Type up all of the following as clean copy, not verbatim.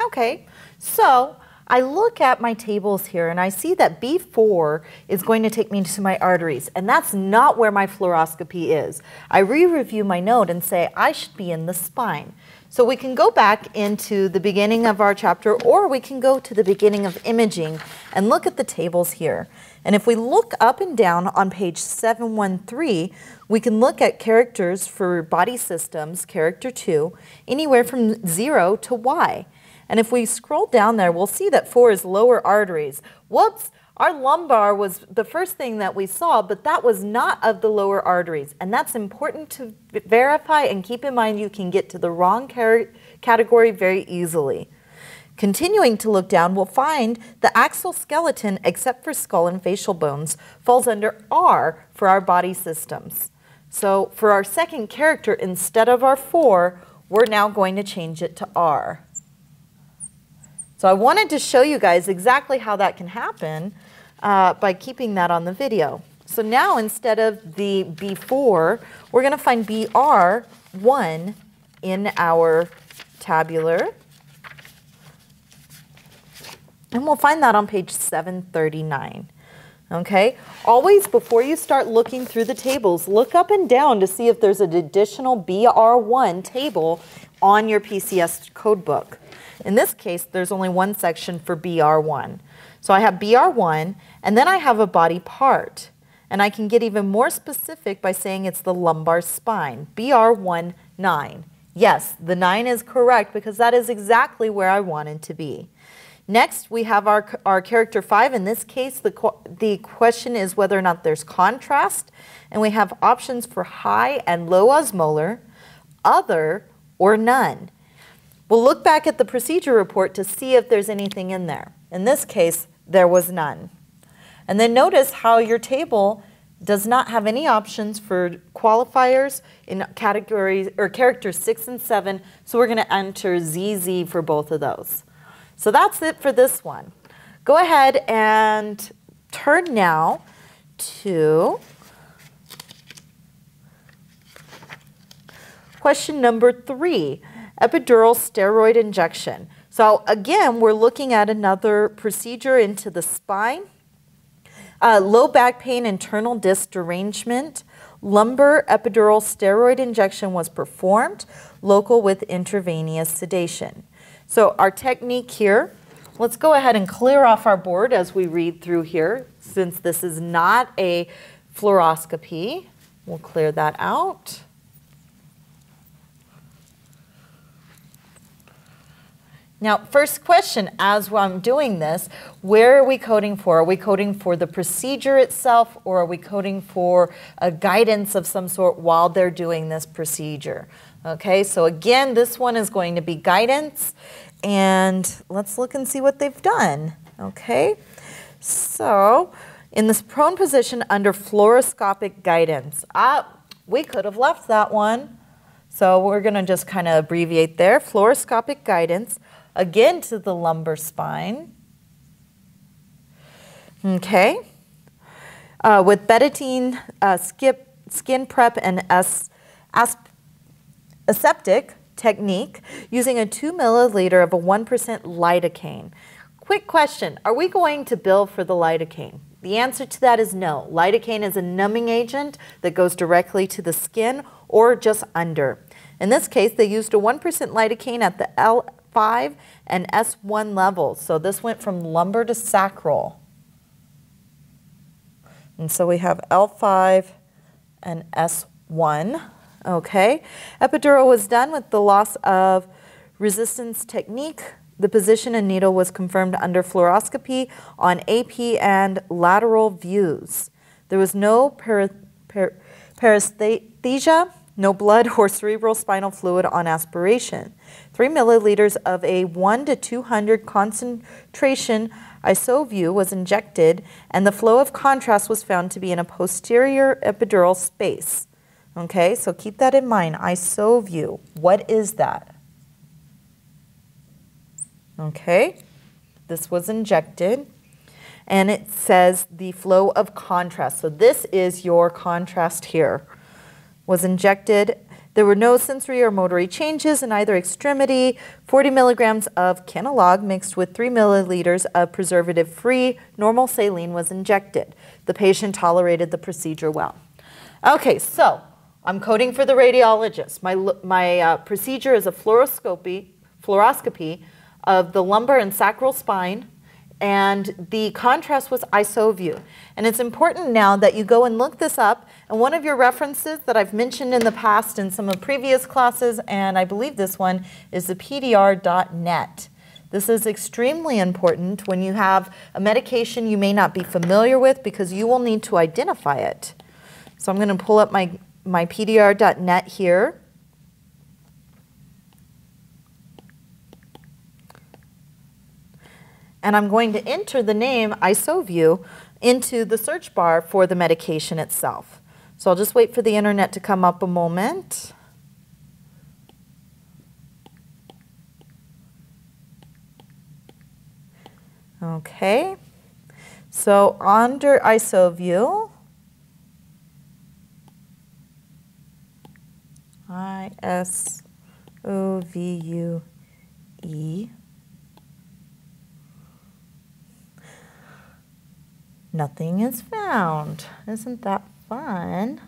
Okay, so I look at my tables here and I see that B4 is going to take me to my arteries, and that's not where my fluoroscopy is. I re-review my note and say I should be in the spine. So we can go back into the beginning of our chapter, or we can go to the beginning of imaging and look at the tables here. And if we look up and down on page 713, we can look at characters for body systems, character 2, anywhere from 0 to Y. And if we scroll down there, we'll see that 4 is lower arteries. Whoops, our lumbar was the first thing that we saw, but that was not of the lower arteries. And that's important to verify, and keep in mind you can get to the wrong category very easily. Continuing to look down, we'll find the axial skeleton, except for skull and facial bones, falls under R for our body systems. So for our second character, instead of our 4, we're now going to change it to R. So I wanted to show you guys exactly how that can happen by keeping that on the video. So now instead of the B4, we're going to find BR1 in our tabular. And we'll find that on page 739. Okay, always before you start looking through the tables, look up and down to see if there's an additional BR1 table on your PCS code book. In this case, there's only one section for BR1. So I have BR1, and then I have a body part. And I can get even more specific by saying it's the lumbar spine, BR19. Yes, the 9 is correct because that is exactly where I wanted to be. Next, we have our character 5. In this case, the question is whether or not there's contrast. And we have options for high and low osmolar, other, or none. We'll look back at the procedure report to see if there's anything in there. In this case, there was none. And then notice how your table does not have any options for qualifiers in categories or characters 6 and 7, so we're going to enter ZZ for both of those. So that's it for this one. Go ahead and turn now to question number 3. Epidural steroid injection. So again, we're looking at another procedure into the spine. Low back pain, internal disc derangement. Lumbar epidural steroid injection was performed, local with intravenous sedation. So our technique here, let's go ahead and clear off our board as we read through here. Since this is not a fluoroscopy, we'll clear that out. Now, first question, as I'm doing this, where are we coding for? Are we coding for the procedure itself, or are we coding for a guidance of some sort while they're doing this procedure? Okay, so again, this one is going to be guidance, and let's look and see what they've done. Okay, so in this prone position under fluoroscopic guidance, we could have left that one. So we're going to just kind of abbreviate there, fluoroscopic guidance. Again to the lumbar spine. Okay. With betadine, skin prep, and aseptic technique using a 2 milliliter of a 1% lidocaine. Quick question, are we going to bill for the lidocaine? The answer to that is no. Lidocaine is a numbing agent that goes directly to the skin or just under. In this case, they used a 1% lidocaine at the L5 and S1 levels. So this went from lumbar to sacral. And so we have L5 and S1. Okay. Epidural was done with the loss of resistance technique. The position and needle was confirmed under fluoroscopy on AP and lateral views. There was no paresthesia, no blood or cerebral spinal fluid on aspiration. 3 milliliters of a 1 to 200 concentration Isovue was injected, and the flow of contrast was found to be in a posterior epidural space. Okay, so keep that in mind. Isovue, what is that? Okay, this was injected, and it says the flow of contrast. So this is your contrast here. Was injected. There were no sensory or motory changes in either extremity. 40 milligrams of Kenalog mixed with 3 milliliters of preservative-free normal saline was injected. The patient tolerated the procedure well. Okay, so I'm coding for the radiologist. My procedure is a fluoroscopy of the lumbar and sacral spine, and the contrast was Isovue. And it's important now that you go and look this up, and one of your references that I've mentioned in the past in some of previous classes, and I believe this one, is the PDR.net. This is extremely important when you have a medication you may not be familiar with because you will need to identify it. So I'm going to pull up my PDR.net here. And I'm going to enter the name Isovue into the search bar for the medication itself. So I'll just wait for the internet to come up a moment. Okay, so under Isovue, I-S-O-V-U-E, nothing is found. Isn't that fun?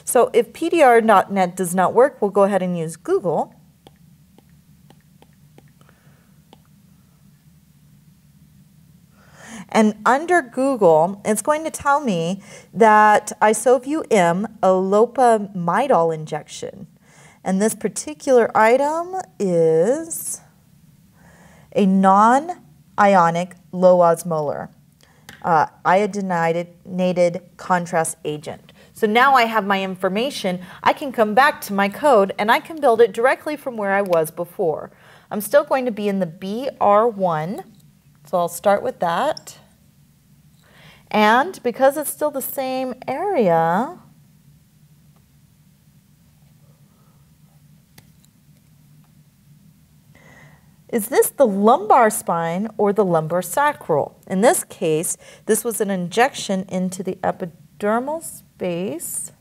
So if PDR.net does not work, we'll go ahead and use Google. And under Google, it's going to tell me that Isovue M, a lopamidol injection. And this particular item is a non-ionic low osmolar iodinated contrast agent. So now I have my information. I can come back to my code and I can build it directly from where I was before. I'm still going to be in the BR1, so I'll start with that. And because it's still the same area, is this the lumbar spine or the lumbar sacral? In this case, this was an injection into the epidermal space